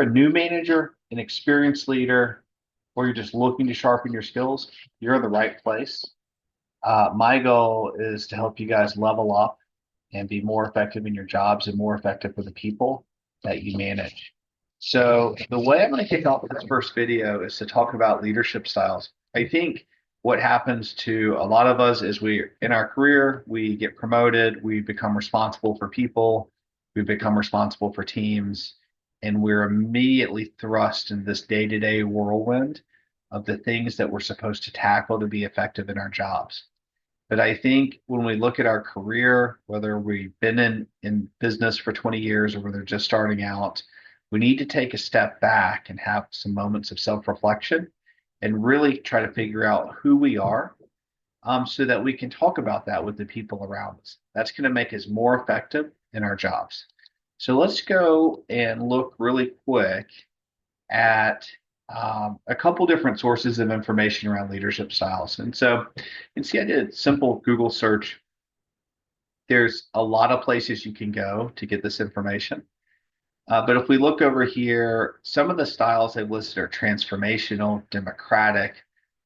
you're a new manager, an experienced leader, or you're just looking to sharpen your skills, you're in the right place. My goal is to help you guys level up and be more effective in your jobs and more effective for the people that you manage. So the way I'm going to kick off this first video is to talk about leadership styles. I think what happens to a lot of us is we, in our career, we get promoted, we become responsible for people, we become responsible for teams, and we're immediately thrust into this day-to-day whirlwind of the things that we're supposed to tackle to be effective in our jobs. But I think when we look at our career, whether we've been in business for 20 years or whether just starting out, we need to take a step back and have some moments of self-reflection and really try to figure out who we are, so that we can talk about that with the people around us. That's going to make us more effective in our jobs. So let's go and look really quick at a couple different sources of information around leadership styles. And so you can see I did a simple Google search. There's a lot of places you can go to get this information. But if we look over here, some of the styles they've listed are transformational, democratic,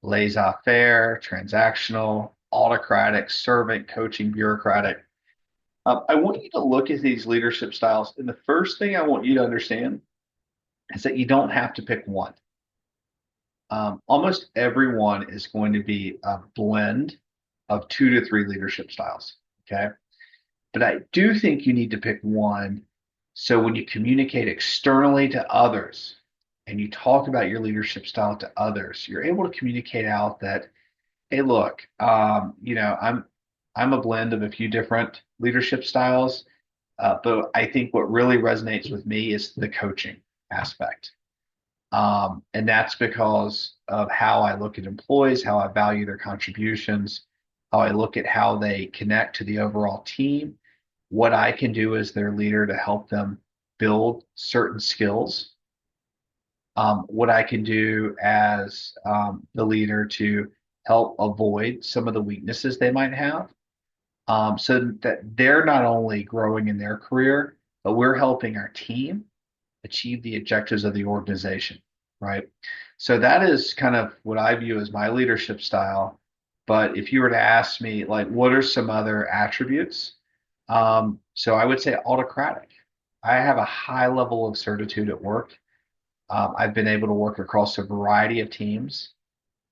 laissez-faire, transactional, autocratic, servant, coaching, bureaucratic. I want you to look at these leadership styles. And the first thing I want you to understand is that you don't have to pick one. Almost everyone is going to be a blend of 2 to 3 leadership styles. Okay. But I do think you need to pick one. So when you communicate externally to others and you talk about your leadership style to others, you're able to communicate out that, hey, look, I'm a blend of a few different leadership styles, but I think what really resonates with me is the coaching aspect. And that's because of how I look at employees, how I value their contributions, how I look at how they connect to the overall team, what I can do as their leader to help them build certain skills, what I can do as the leader to help avoid some of the weaknesses they might have, so that they're not only growing in their career, but we're helping our team achieve the objectives of the organization, right? So that is kind of what I view as my leadership style. But if you were to ask me, like, what are some other attributes? So I would say autocratic. I have a high level of certitude at work. I've been able to work across a variety of teams.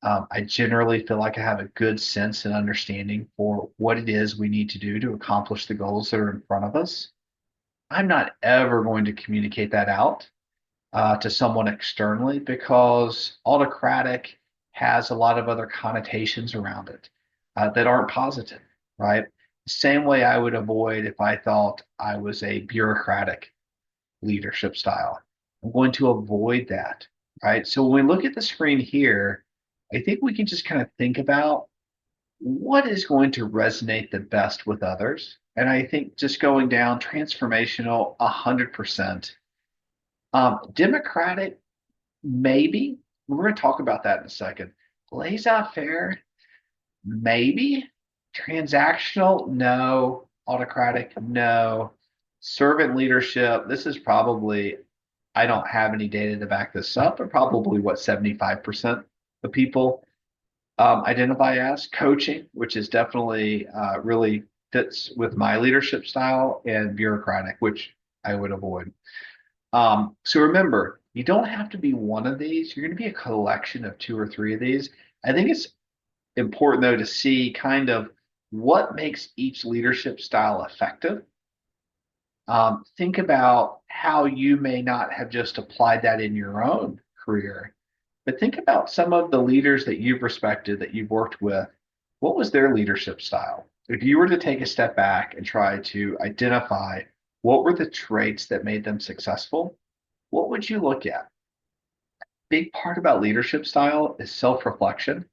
I generally feel like I have a good sense and understanding for what it is we need to do to accomplish the goals that are in front of us. I'm not ever going to communicate that out to someone externally because autocratic has a lot of other connotations around it that aren't positive, right? Same way I would avoid if I thought I was a bureaucratic leadership style. I'm going to avoid that, right? So when we look at the screen here, I think we can just kind of think about what is going to resonate the best with others. And I think just going down transformational 100%. Democratic, maybe. We're going to talk about that in a second. Laissez-faire, maybe. Transactional, no. Autocratic, no. Servant leadership, this is probably, I don't have any data to back this up, but probably what 75% of people identify as. Coaching, which is definitely really fits with my leadership style, and bureaucratic, which I would avoid. So remember, you don't have to be one of these. You're going to be a collection of 2 or 3 of these. I think it's important, though, to see kind of what makes each leadership style effective. Think about how you may not have just applied that in your own career, but think about some of the leaders that you've respected, that you've worked with. What was their leadership style? If you were to take a step back and try to identify what were the traits that made them successful, what would you look at? Big part about leadership style is self-reflection.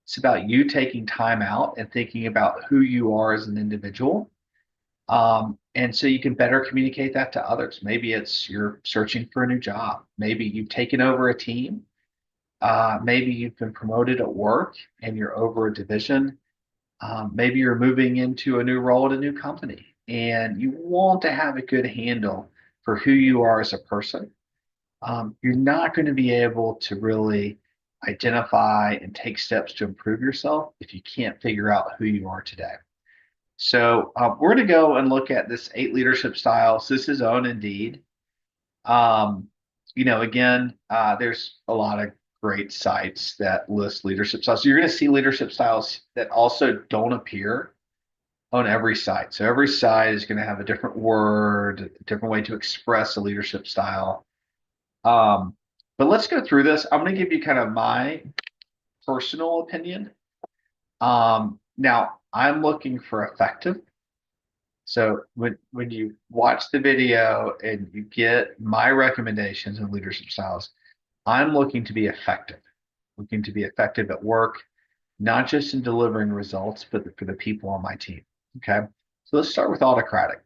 It's about you taking time out and thinking about who you are as an individual. And so you can better communicate that to others. Maybe it's you're searching for a new job. Maybe you've taken over a team. Maybe you've been promoted at work and you're over a division. Maybe you're moving into a new role at a new company and you want to have a good handle for who you are as a person. you're not going to be able to really identify and take steps to improve yourself if you can't figure out who you are today. So we're going to go and look at this 8 leadership styles. This is on Indeed. Um, again, there's a lot of great sites that list leadership styles. So you're going to see leadership styles that also don't appear on every site. So every site is going to have a different word, a different way to express a leadership style. Um, but let's go through this. I'm going to give you kind of my personal opinion. Now, I'm looking for effective. So when you watch the video and you get my recommendations and leadership styles, I'm looking to be effective, looking to be effective at work, not just in delivering results, but for the people on my team. Okay. So let's start with autocratic.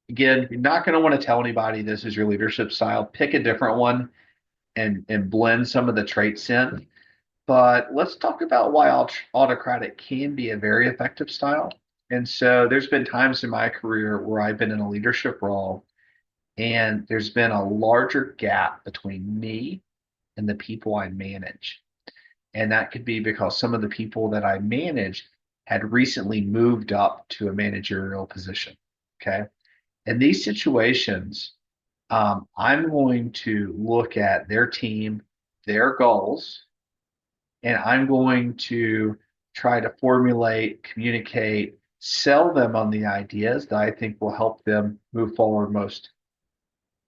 Again, you're not going to want to tell anybody this is your leadership style. Pick a different one and blend some of the traits in. But let's talk about why autocratic can be a very effective style. And so there's been times in my career where I've been in a leadership role and there's been a larger gap between me and the people I manage. And that could be because some of the people that I manage had recently moved up to a managerial position. Okay. In these situations, I'm going to look at their team, their goals, and I'm going to try to formulate, communicate, sell them on the ideas that I think will help them move forward most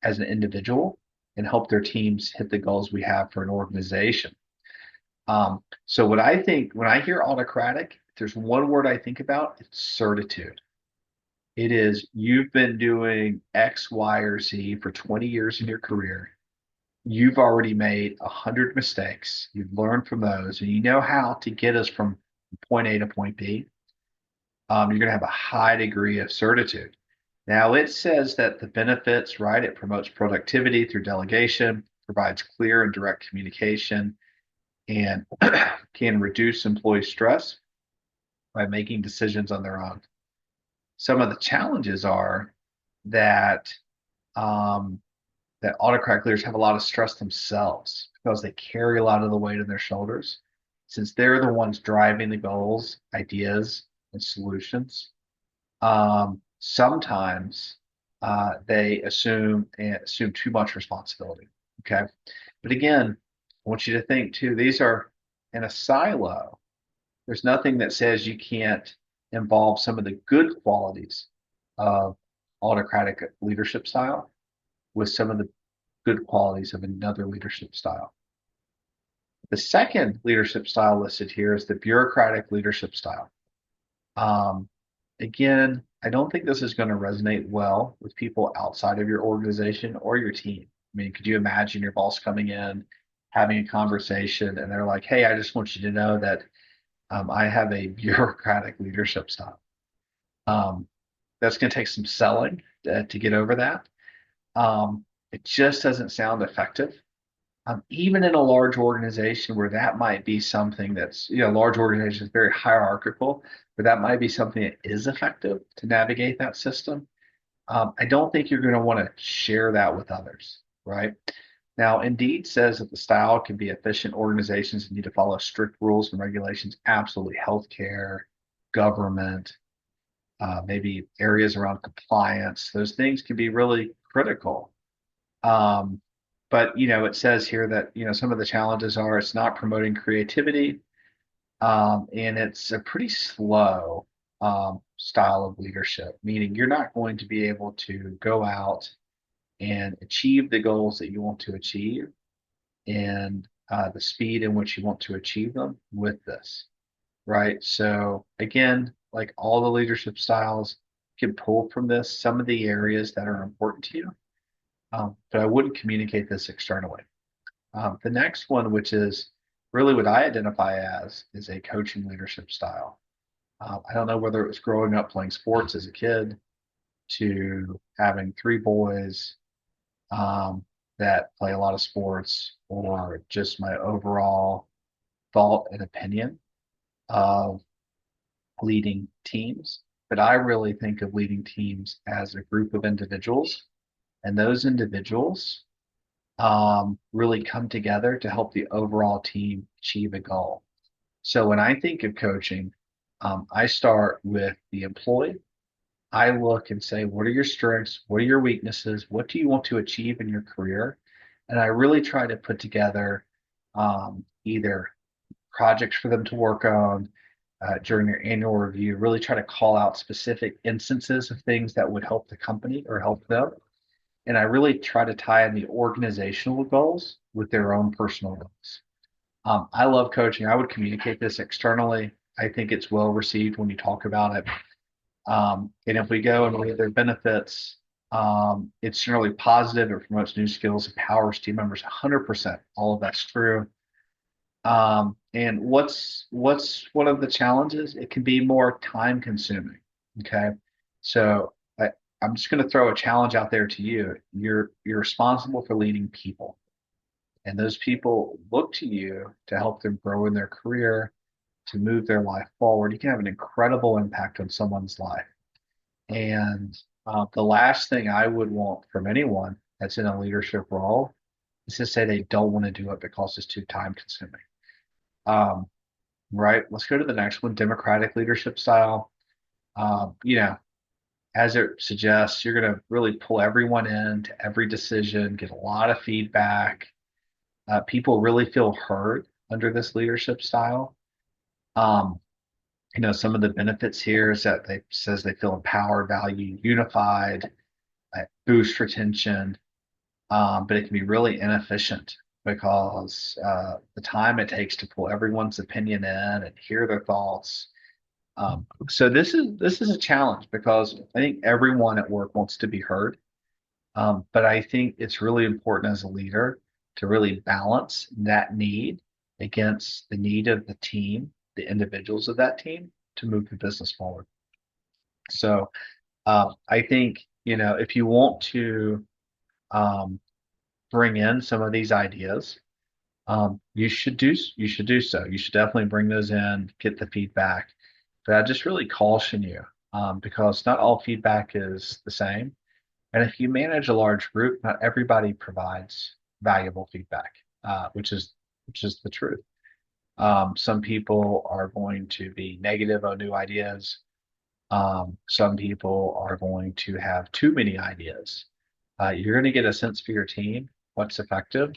as an individual and help their teams hit the goals we have for an organization. So what I think when I hear autocratic, if there's one word I think about, it's certitude. It is you've been doing X, Y, or Z for 20 years in your career. You've already made 100 mistakes. You've learned from those, and you know how to get us from point A to point B. You're going to have a high degree of certitude. Now, it says that the benefits, right? It promotes productivity through delegation, provides clear and direct communication, and can reduce employee stress by making decisions on their own. Some of the challenges are that um, that autocratic leaders have a lot of stress themselves because they carry a lot of the weight on their shoulders, since they're the ones driving the goals, ideas, and solutions. Sometimes they assume too much responsibility. Okay, but again, I want you to think too. These are in a silo. There's nothing that says you can't involve some of the good qualities of autocratic leadership style with some of the good qualities of another leadership style. The second leadership style listed here is the bureaucratic leadership style. Um, Again, I don't think this is going to resonate well with people outside of your organization or your team. I mean, could you imagine your boss coming in, having a conversation, and they're like, "Hey, I just want you to know that I have a bureaucratic leadership style." Um, that's going to take some selling to get over that. It just doesn't sound effective. Even in a large organization where that might be something that's, large organization is very hierarchical, where that might be something that is effective to navigate that system. I don't think you're going to want to share that with others, right? Now, Indeed says that the style can be efficient. Organizations need to follow strict rules and regulations, absolutely healthcare, government, maybe areas around compliance. Those things can be really critical. Um, but it says here that some of the challenges are it's not promoting creativity, and it's a pretty slow style of leadership, meaning you're not going to be able to go out and achieve the goals that you want to achieve and the speed in which you want to achieve them with this, right? So again, like all the leadership styles, you can pull from this some of the areas that are important to you, but I wouldn't communicate this externally. The next one, which is really what I identify as, is a coaching leadership style. I don't know whether it was growing up playing sports as a kid to having 3 boys that play a lot of sports, or just my overall thought and opinion of leading teams. But I really think of leading teams as a group of individuals, and those individuals really come together to help the overall team achieve a goal. So when I think of coaching, I start with the employee. I look and say, what are your strengths? What are your weaknesses? What do you want to achieve in your career? And I really try to put together either projects for them to work on during their annual review, really try to call out specific instances of things that would help the company or help them. And I really try to tie in the organizational goals with their own personal goals. I love coaching. I would communicate this externally. I think it's well received when you talk about it. And if we go and look at their benefits, it's generally positive. It promotes new skills, empowers team members 100%. All of that's true. And what's one of the challenges? It can be more time consuming. Okay. So I'm just going to throw a challenge out there to you. You're responsible for leading people, and those people look to you to help them grow in their career, to move their life forward. You can have an incredible impact on someone's life. And the last thing I would want from anyone that's in a leadership role is to say they don't want to do it because it's too time consuming. Um, right. Let's go to the next one, democratic leadership style. You know, as it suggests, you're going to really pull everyone in to every decision, get a lot of feedback. People really feel heard under this leadership style. Um, some of the benefits here is that they says they feel empowered, valued, unified, boost retention, but it can be really inefficient because the time it takes to pull everyone's opinion in and hear their thoughts. So this is a challenge because I think everyone at work wants to be heard, but I think it's really important as a leader to really balance that need against the need of the team, the individuals of that team, to move the business forward. So I think if you want to um, bring in some of these ideas, you should do so. You should definitely bring those in, get the feedback. But I just really caution you because not all feedback is the same. And if you manage a large group, not everybody provides valuable feedback, which is the truth. Some people are going to be negative on new ideas. Some people are going to have too many ideas. You're going to get a sense for your team, what's effective,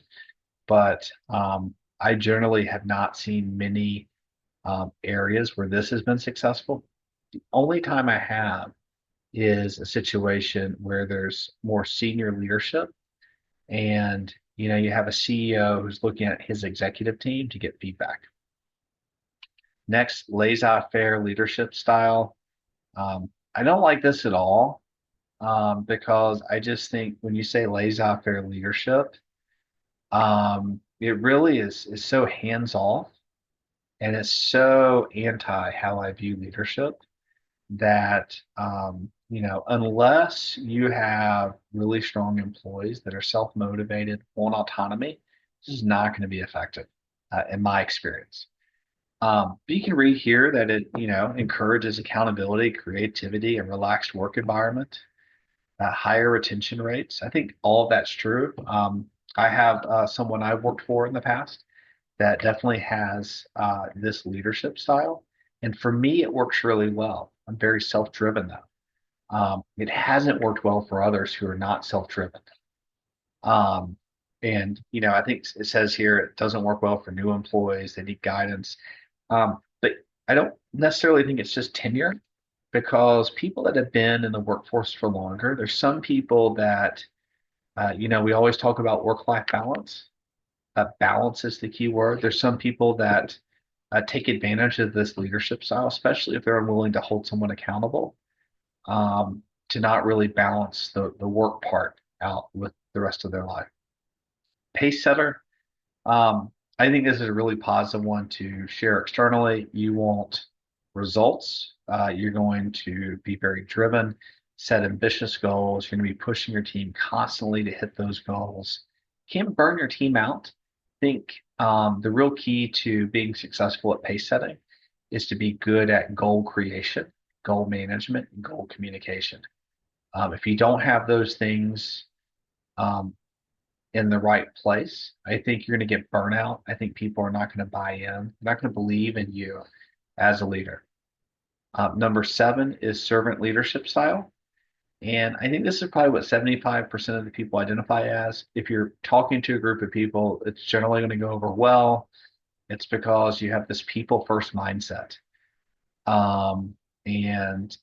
but I generally have not seen many areas where this has been successful. The only time I have is a situation where there's more senior leadership and you have a CEO who's looking at his executive team to get feedback. Next, laissez-faire leadership style. I don't like this at all because I just think when you say laissez-faire leadership, it really is so hands off and it's so anti how I view leadership that unless you have really strong employees that are self-motivated, want autonomy, this is not going to be effective in my experience. But you can read here that it encourages accountability, creativity, and relaxed work environment, higher retention rates. I think all of that's true. I have someone I've worked for in the past that definitely has this leadership style. And for me, it works really well. I'm very self-driven though. It hasn't worked well for others who are not self-driven. Um, and I think it says here it doesn't work well for new employees. They need guidance. But I don't necessarily think it's just tenure because people that have been in the workforce for longer, there's some people that, we always talk about work-life balance. Balance is the key word. There's some people that take advantage of this leadership style, especially if they're unwilling to hold someone accountable, to not really balance the work part out with the rest of their life. Pacesetter, I think this is a really positive one to share externally. You want results. You're going to be very driven, set ambitious goals. You're going to be pushing your team constantly to hit those goals. Can't burn your team out. I think the real key to being successful at pace setting is to be good at goal creation, goal management, and goal communication. If you don't have those things um, in the right place, I think you're going to get burnout. I think people are not going to buy in, not going to believe in you as a leader. Number seven is servant leadership style. And I think this is probably what 75% of the people identify as. If you're talking to a group of people, it's generally going to go over well. It's because you have this people first mindset. Um, and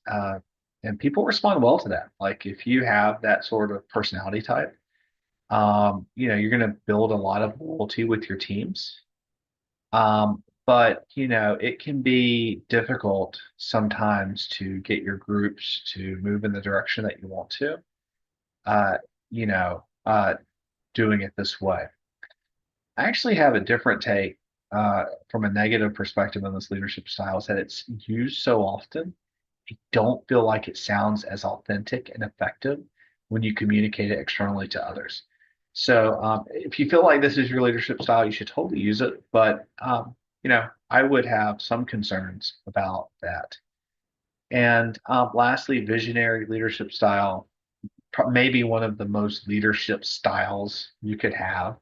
and people respond well to that. Like if you have that sort of personality type, you're going to build a lot of loyalty with your teams. But it can be difficult sometimes to get your groups to move in the direction that you want to. Uh, you know, doing it this way. I actually have a different take from a negative perspective on this leadership style is that it's used so often. I don't feel like it sounds as authentic and effective when you communicate it externally to others. So if you feel like this is your leadership style, you should totally use it. But I would have some concerns about that. And lastly, visionary leadership style, maybe one of the most leadership styles you could have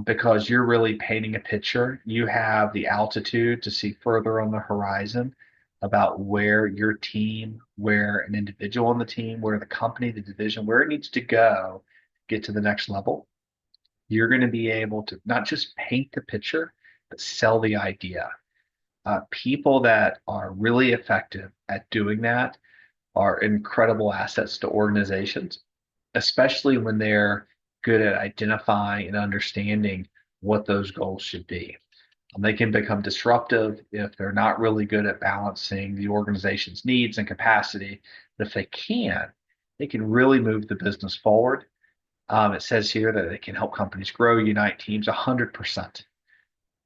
because you're really painting a picture. You have the altitude to see further on the horizon about where your team, where an individual on the team, where the company, the division, where it needs to go, get to the next level. You're going to be able to not just paint the picture, but sell the idea. People that are really effective at doing that are incredible assets to organizations, especially when they're good at identifying and understanding what those goals should be. They can become disruptive if they're not really good at balancing the organization's needs and capacity. But if they can really move the business forward. It says here that they can help companies grow, unite teams 100%.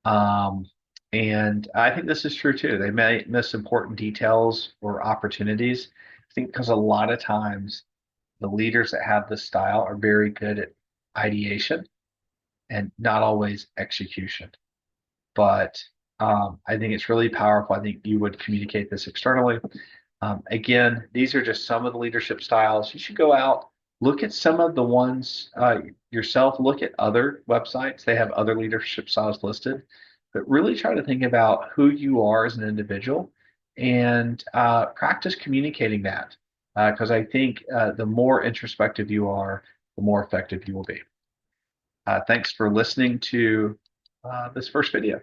Um, and I think this is true too. They may miss important details or opportunities. I think because a lot of times the leaders that have this style are very good at ideation and not always execution. But I think it's really powerful. I think you would communicate this externally. Again, these are just some of the leadership styles. You should go out, look at some of the ones yourself, look at other websites. They have other leadership styles listed, but really try to think about who you are as an individual and practice communicating that. Because I think the more introspective you are, the more effective you will be. Thanks for listening to this first video.